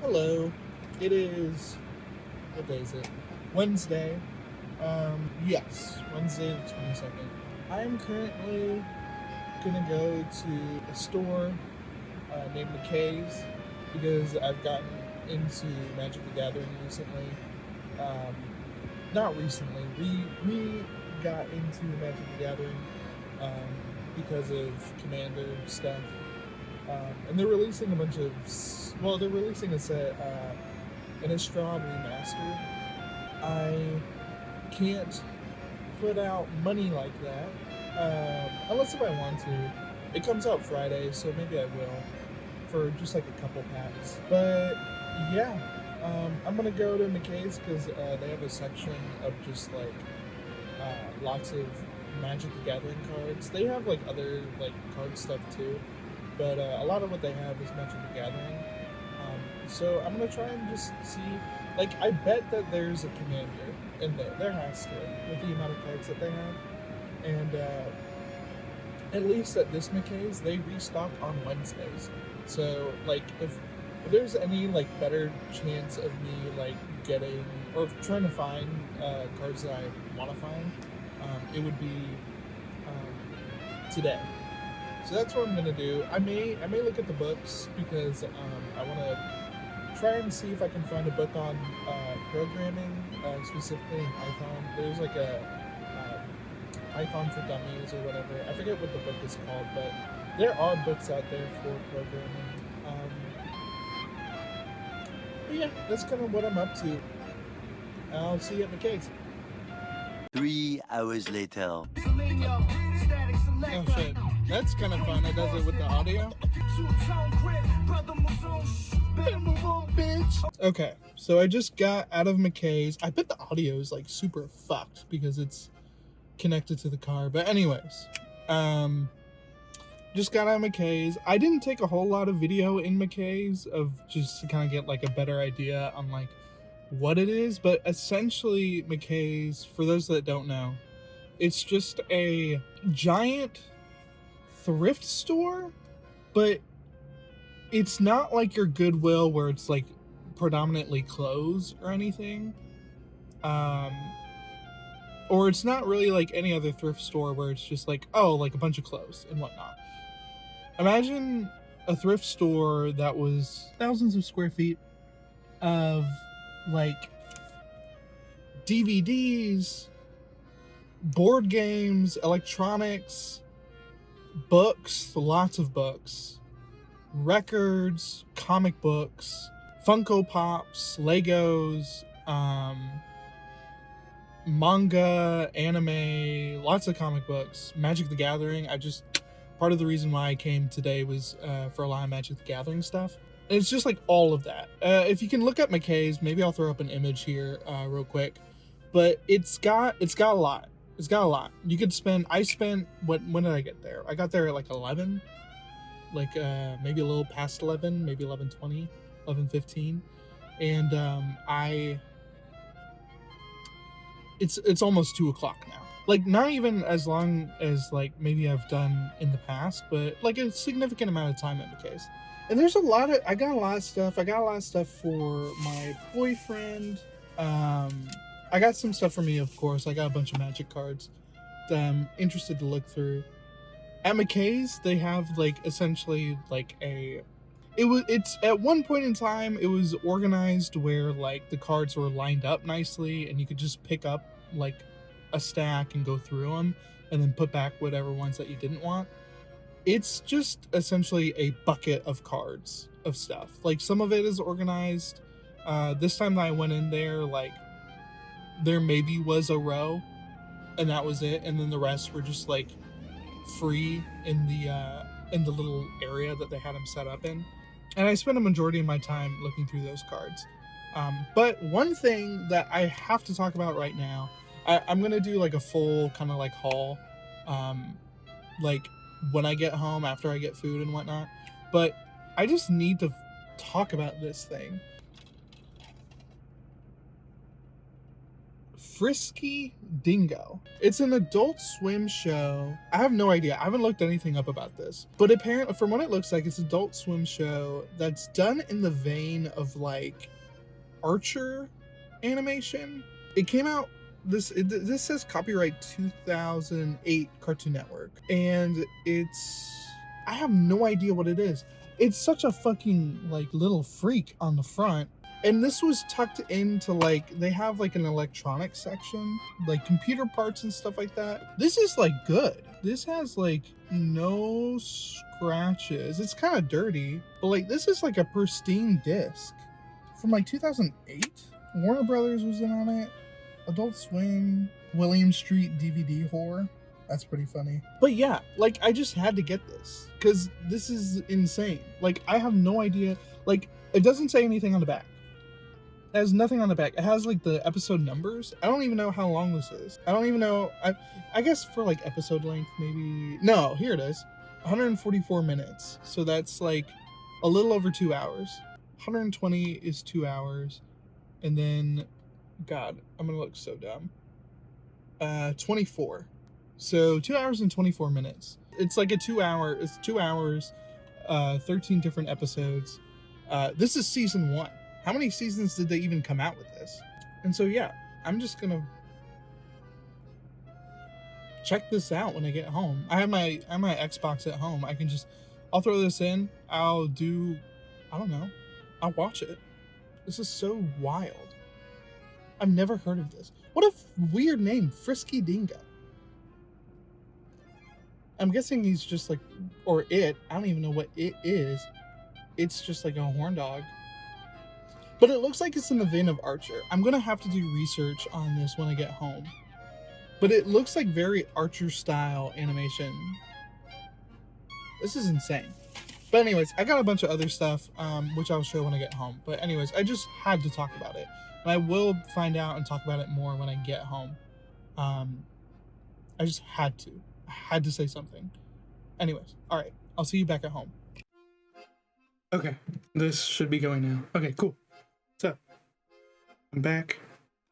Hello. It is, what day is it? Wednesday. Yes, Wednesday the 22nd. I am currently gonna go to a store named McKAYS because I've gotten into Magic the Gathering recently. Um, Not recently. We got into Magic the Gathering um, because of Commander stuff. And they're releasing a bunch of, they're releasing a set, an Innistrad remastered. I can't put out money like that unless if I want to. It comes out Friday, so maybe I will for just like a couple packs. But yeah, I'm gonna go to McKay's because they have a section of just like lots of Magic the Gathering cards. They have like other like card stuff too, but a lot of what they have is Magic the Gathering. So I'm gonna try and just see. Like, I bet that there's a commander in there. There has to, with the amount of cards that they have. And at least at this McKay's, they restock on Wednesdays. So like, if there's any like better chance of me like getting or trying to find cards that I want to find, it would be today. So that's what I'm gonna do. I may look at the books because I want to try and see if I can find a book on programming, specifically in Python. There's like a Python for Dummies or whatever. I forget what the book is called, but there are books out there for programming. But yeah, that's kind of what I'm up to. I'll see you at McKay's. 3 hours later. Oh shit, that's kind of fun. It does it with the audio. Okay, so I just got out of McKay's. I bet the audio is like super fucked because it's connected to the car. But anyways, just got out of McKay's. I didn't take a whole lot of video in McKay's of just to kind of get like a better idea on like what it is. But essentially, McKay's, for those that don't know, it's just a giant thrift store, but it's not like your Goodwill where it's like predominantly clothes or anything. Or it's not really like any other thrift store where it's just like, oh, like a bunch of clothes and whatnot. Imagine a thrift store that was thousands of square feet of like DVDs, board games, electronics, books, lots of books, records, comic books, Funko Pops, Legos, manga, anime, lots of comic books, Magic the Gathering. Part of the reason why I came today was for a lot of Magic the Gathering stuff. And it's just like all of that. If you can look up McKay's, maybe I'll throw up an image here real quick. But it's got a lot. It's got a lot. You could spend. When did I get there? I got there at like 11, like maybe a little past 11, maybe 11:20, 11:15, and it's almost 2 o'clock now. Like, not even as long as like maybe I've done in the past, but like a significant amount of time in the case. And there's I got a lot of stuff. I got a lot of stuff for my boyfriend. I got some stuff for me, of course. I got a bunch of Magic cards that I'm interested to look through. At McKay's, they have like essentially like it's at one point in time it was organized where like the cards were lined up nicely and you could just pick up like a stack and go through them and then put back whatever ones that you didn't want. It's just essentially a bucket of cards of stuff. Like, some of it is organized. This time that I went in there, like there maybe was a row and that was it, and then the rest were just like free in the little area that they had them set up in. And I spent a majority of my time looking through those cards. But one thing that I have to talk about right now, I'm gonna do like a full kind of like haul, like when I get home after I get food and whatnot. But I just need to talk about this thing. Frisky Dingo. It's an Adult Swim show. I have no idea. I haven't looked anything up about this. But apparently, from what it looks like, it's an Adult Swim show that's done in the vein of like Archer animation. It came out, this says copyright 2008 Cartoon Network. And I have no idea what it is. It's such a fucking like little freak on the front. And this was tucked into like, they have like an electronics section, like computer parts and stuff like that. This is like good. This has like no scratches. It's kind of dirty, but like this is like a pristine disc from like 2008. Warner Brothers was in on it. Adult Swim, William Street DVD horror. That's pretty funny. But yeah, like I just had to get this because this is insane. Like I have no idea. Like it doesn't say anything on the back. It has nothing on the back. It has like the episode numbers. I don't even know how long this is. I don't even know. I guess for like episode length, maybe. No, here it is. 144 minutes. So that's like a little over 2 hours. 120 is 2 hours. And then, God, I'm going to look so dumb. 24. So 2 hours and 24 minutes. It's like it's 2 hours, 13 different episodes. This is season 1. How many seasons did they even come out with this? And so, yeah, I'm just gonna check this out when I get home. I have my Xbox at home. I'll throw this in. I don't know. I'll watch it. This is so wild. I've never heard of this. What a weird name, Frisky Dingo. I'm guessing he's just like, or it. I don't even know what it is. It's just like a horn dog. But it looks like it's in the vein of Archer. I'm going to have to do research on this when I get home. But it looks like very Archer-style animation. This is insane. But anyways, I got a bunch of other stuff, which I'll show when I get home. But anyways, I just had to talk about it. And I will find out and talk about it more when I get home. I just had to. I had to say something. Anyways, alright. I'll see you back at home. Okay, this should be going now. Okay, cool. So, I'm back.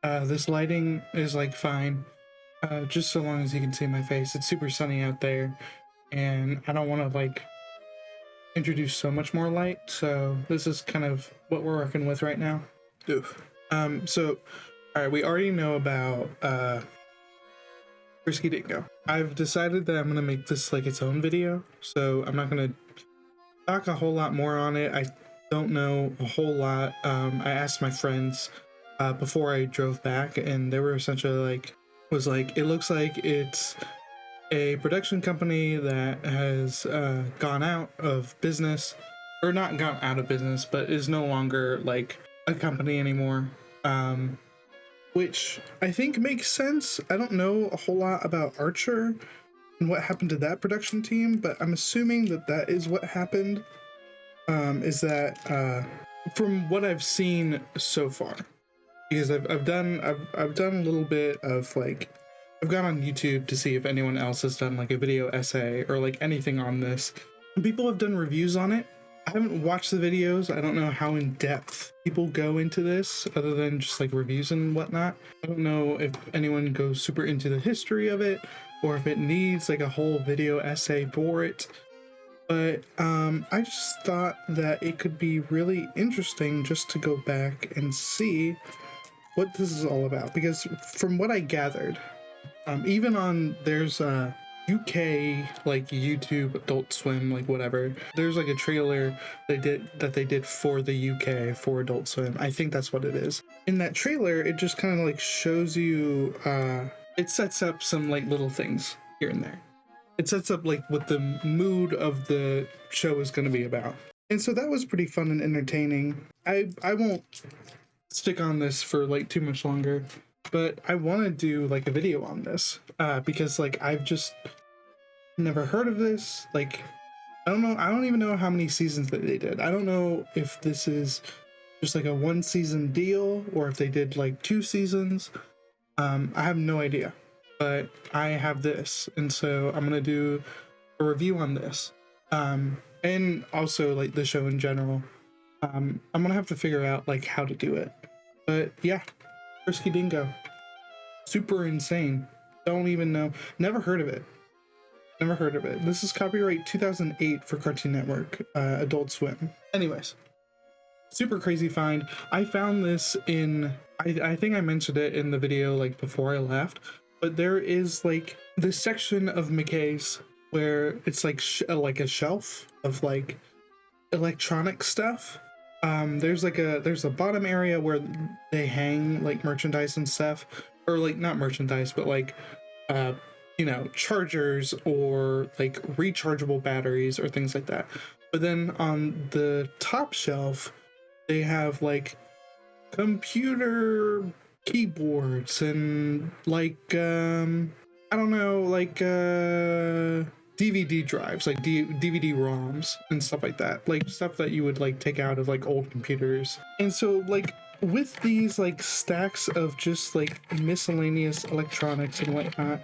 This lighting is like fine, just so long as you can see my face. It's super sunny out there, and I don't want to like introduce so much more light, so this is kind of what we're working with right now. Oof. So, alright, we already know about Frisky Dingo. I've decided that I'm gonna make this like its own video, so I'm not gonna talk a whole lot more on it. I don't know a whole lot. I asked my friends before I drove back, and they were essentially like, it looks like it's a production company that has gone out of business, or not gone out of business, but is no longer like a company anymore, which I think makes sense. I don't know a whole lot about Archer and what happened to that production team, but I'm assuming that that is what happened. Is that from what I've seen so far, because I've done a little bit of like, I've gone on YouTube to see if anyone else has done like a video essay or like anything on this, and people have done reviews on it. I haven't watched the videos. I don't know how in depth people go into this other than just like reviews and whatnot. I don't know if anyone goes super into the history of it or if it needs like a whole video essay for it. But I just thought that it could be really interesting just to go back and see what this is all about. Because from what I gathered, even on there's a UK like YouTube, Adult Swim, like whatever, there's like a trailer they did for the UK for Adult Swim. I think that's what it is. In that trailer, it just kind of like shows you, it sets up some like little things here and there. It sets up like what the mood of the show is going to be about. And so that was pretty fun and entertaining. I won't stick on this for like too much longer, but I want to do like a video on this because like I've just never heard of this. Like, I don't know. I don't even know how many seasons that they did. I don't know if this is just like a 1-season deal or if they did like 2 seasons. I have no idea. But I have this, and so I'm gonna do a review on this, and also like the show in general. I'm gonna have to figure out like how to do it, but yeah, Frisky Dingo. super insane. Don't even know. Never heard of it. Never heard of it. This is copyright 2008 for Cartoon Network, Adult Swim. Anyways, super crazy find. I found this in, I think I mentioned it in the video like before I left, but there is like this section of McKAYS where it's like a shelf of like electronic stuff. There's a bottom area where they hang like merchandise and stuff, or like not merchandise, but like you know, chargers or like rechargeable batteries or things like that. But then on the top shelf, they have like computer keyboards and like I don't know, like DVD drives, like DVD ROMs and stuff like that, like stuff that you would like take out of like old computers. And so like with these like stacks of just like miscellaneous electronics and whatnot,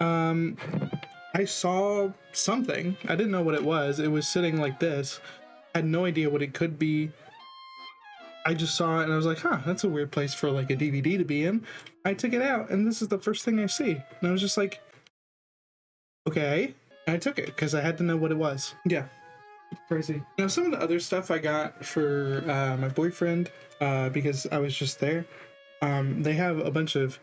I saw something. I didn't know what it was. It was sitting like this. I had no idea what it could be. I just saw it and I was like, huh, that's a weird place for like a DVD to be in. I took it out and this is the first thing I see. And I was just like, okay. And I took it because I had to know what it was. Yeah, crazy. Now, some of the other stuff I got for my boyfriend, because I was just there, they have a bunch of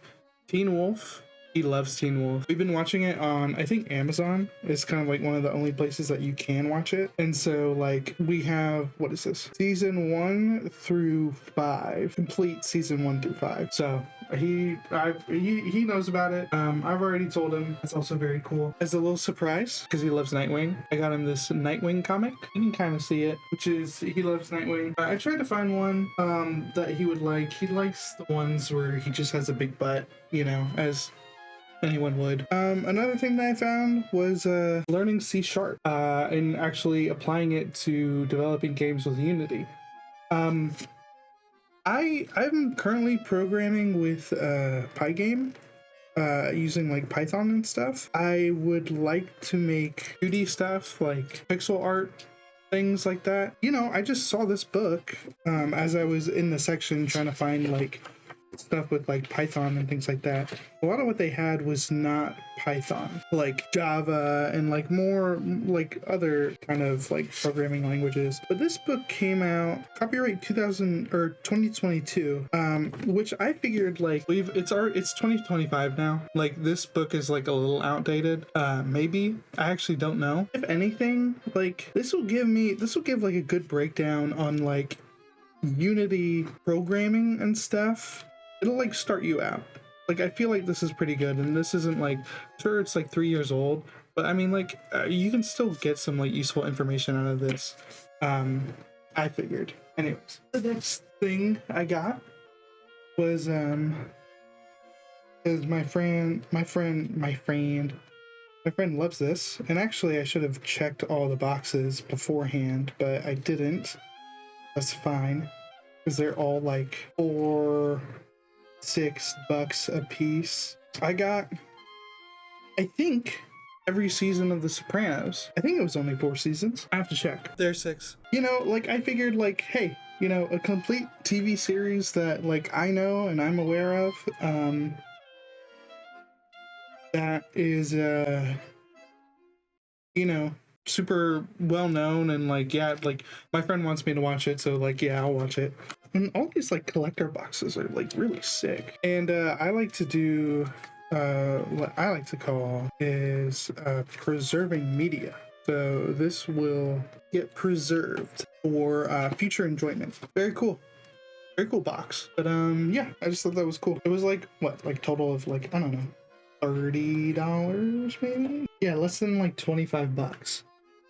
Teen Wolf. He loves Teen Wolf. We've been watching it on, I think Amazon is kind of like one of the only places that you can watch it. And so like we have, what is this? Season 1 through 5, complete season 1 through 5. So he knows about it. I've already told him. It's also very cool. As a little surprise, because he loves Nightwing, I got him this Nightwing comic. You can kind of see it, which is, he loves Nightwing. I tried to find one that he would like. He likes the ones where he just has a big butt, you know, as anyone would. Another thing that I found was learning C# and actually applying it to developing games with Unity. I'm currently programming with Pygame using like Python and stuff. I would like to make 2D stuff like pixel art, things like that. You know, I just saw this book as I was in the section trying to find like stuff with like Python and things like that. A lot of what they had was not Python, like Java and like more like other kind of like programming languages. But this book came out copyright 2022, which I figured like it's 2025 now. Like this book is like a little outdated. Maybe, I actually don't know. If anything, like this will give like a good breakdown on like Unity programming and stuff. It'll like start you out. Like I feel like this is pretty good, and this isn't like, sure it's like 3 years old, but I mean like you can still get some like useful information out of this. I figured. Anyways, the next thing I got was is my friend loves this, and actually I should have checked all the boxes beforehand, but I didn't. That's fine, because they're all like $4-6 a piece. I got, I think, every season of The Sopranos. I think it was only 4 seasons. I have to check. There's 6. You know, like I figured like, hey, you know, a complete TV series that like I know and I'm aware of, that is, you know, super well known, and like, yeah, like my friend wants me to watch it, so like, yeah, I'll watch it. And all these like collector boxes are like really sick. And I like to do what I like to call is preserving media. So this will get preserved for future enjoyment. Very cool. Very cool box. But yeah, I just thought that was cool. It was like, what, like total of like, I don't know, $30 maybe? Yeah, less than like $25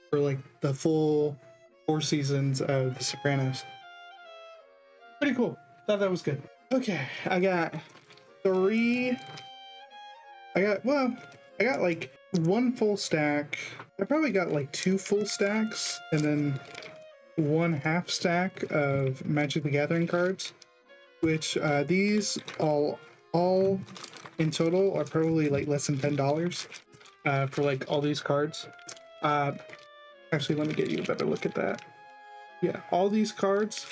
for like the full 4 seasons of The Sopranos. Pretty cool. Thought that was good. Okay, I got like 1 full stack. I probably got like 2 full stacks and then 1 half stack of Magic the Gathering cards, which these all in total are probably like less than $10 for like all these cards. Actually, let me get you a better look at that. Yeah, all these cards,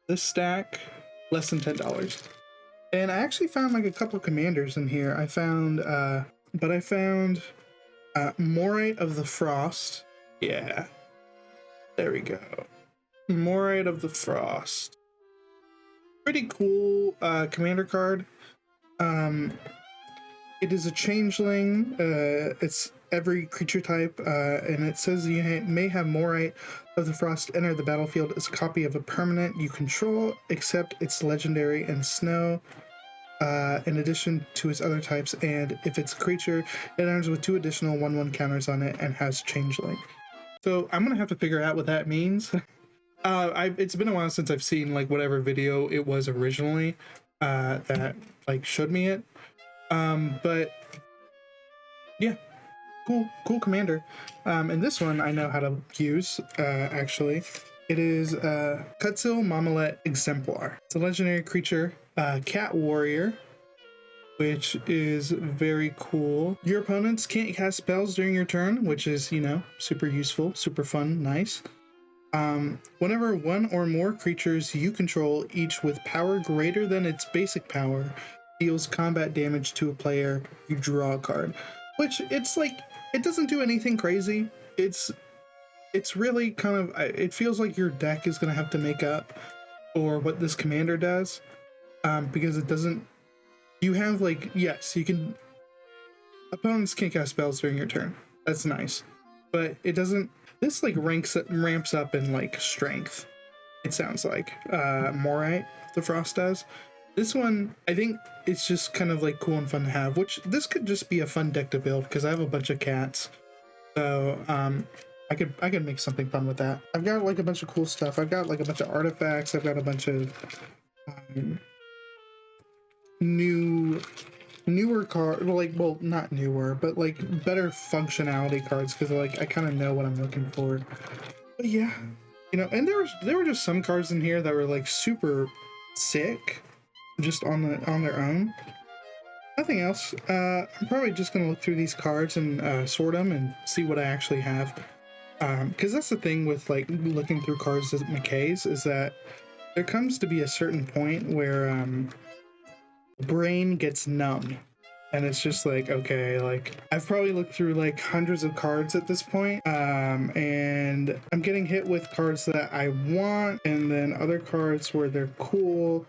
this stack, less than $10. And I actually found like a couple commanders in here. I found Morite of the Frost. Yeah, there we go. Morite of the Frost. Pretty cool commander card. It is a changeling. It's every creature type, and it says you may have Morite of the Frost enter the battlefield as a copy of a permanent you control, except it's legendary and snow, in addition to its other types, and if it's a creature, it enters with 2 additional 1/1 counters on it and has changeling. So I'm gonna have to figure out what that means. It's been a while since I've seen like whatever video it was originally that like showed me it. But yeah, cool commander. And this one I know how to use, actually. It is Kutsil Mamalet Exemplar. It's a legendary creature, cat warrior, which is very cool. Your opponents can't cast spells during your turn, which is, you know, super useful, super fun, nice. Whenever 1 or more creatures you control, each with power greater than its basic power, deals combat damage to a player, you draw a card. Which, it's like, it doesn't do anything crazy. It's really kind of, it feels like your deck is going to have to make up for what this commander does. Because it doesn't, you have like, yes, you can, opponents can't cast spells during your turn. That's nice. But it doesn't, this like ramps up in like strength, it sounds like, Morite the Frost does. This one, I think it's just kind of like cool and fun to have, which this could just be a fun deck to build because I have a bunch of cats. So I could make something fun with that. I've got like a bunch of cool stuff. I've got like a bunch of artifacts. I've got a bunch of newer cards, well, not newer, but like better functionality cards, because like I kind of know what I'm looking for. But yeah, you know, and there were just some cards in here that were like super sick, just on their own. Nothing else. I'm probably just gonna look through these cards and sort them and see what I actually have. Because that's the thing with like looking through cards at McKAYS, is that there comes to be a certain point where brain gets numb, and it's just like, okay, like I've probably looked through like hundreds of cards at this point, and I'm getting hit with cards that I want, and then other cards where they're cool.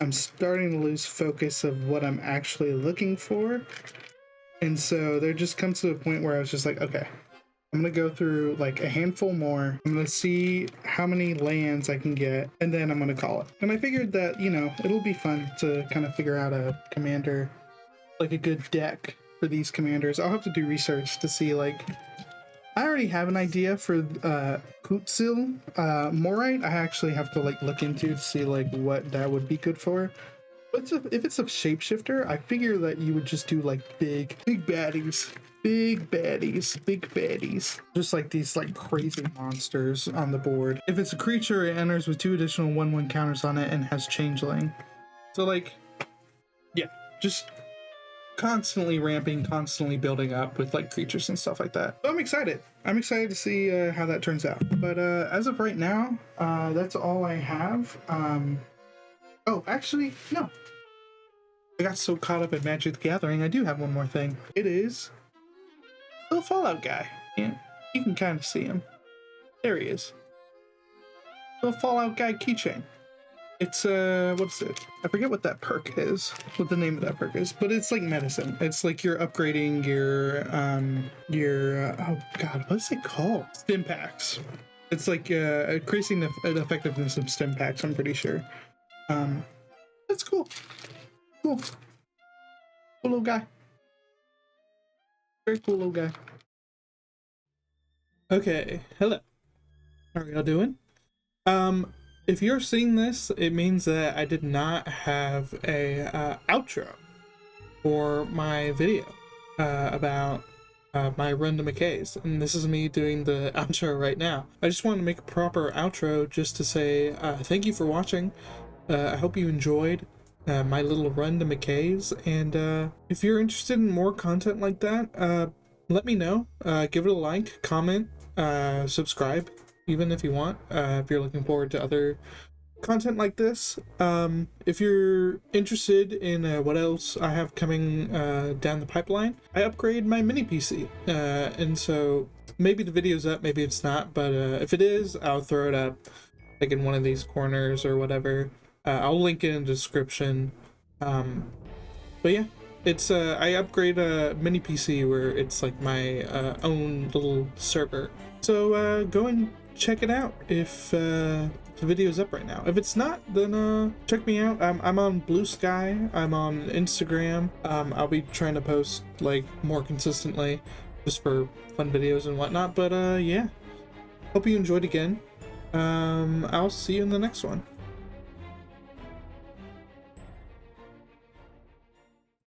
I'm starting to lose focus of what I'm actually looking for, and so there just comes to a point where I was just like, okay, I'm gonna go through like a handful more. I'm gonna see how many lands I can get, and then I'm gonna call it. And I figured that, you know, it'll be fun to kind of figure out a commander, like a good deck for these commanders. I'll have to do research to see, like, I already have an idea for Kutsil. Morite, I actually have to like look into to see like what that would be good for. But if it's a shapeshifter, I figure that you would just do like big baddies. Big baddies. Just like these like crazy monsters on the board. If it's a creature, it enters with 2 additional 1/1 counters on it and has changeling. So like, yeah, just constantly ramping, constantly building up with like creatures and stuff like that. So I'm excited to see how that turns out. But as of right now, that's all I have. Oh, actually, no. I got so caught up in Magic the Gathering, I do have one more thing. It is the Fallout guy. Yeah, you can kind of see him. There he is. The Fallout guy keychain. It's what is it? I forget what that perk is, what the name of that perk is, but it's like medicine. It's like you're upgrading your oh god, what's it called? Stim packs. It's like increasing the effectiveness of stim packs, I'm pretty sure. That's cool. Cool little guy. Very cool little guy. Okay, hello. How are y'all doing? If you're seeing this, it means that I did not have a outro for my video about my run to McKAYS, and this is me doing the outro right now. I just wanted to make a proper outro just to say thank you for watching. I hope you enjoyed my little run to McKAYS, and if you're interested in more content like that, let me know. Give it a like, comment, subscribe, even if you want, if you're looking forward to other content like this. If you're interested in what else I have coming down the pipeline, I upgrade my mini PC, and so maybe the video's up, maybe it's not, but if it is, I'll throw it up like in one of these corners or whatever. I'll link it in the description. But yeah, it's I upgrade a mini PC where it's like my own little server. So go and check it out if the video's up right now. If it's not, then check me out. I'm on Blue Sky. I'm on Instagram. I'll be trying to post like more consistently, just for fun videos and whatnot. But yeah, hope you enjoyed again. I'll see you in the next one.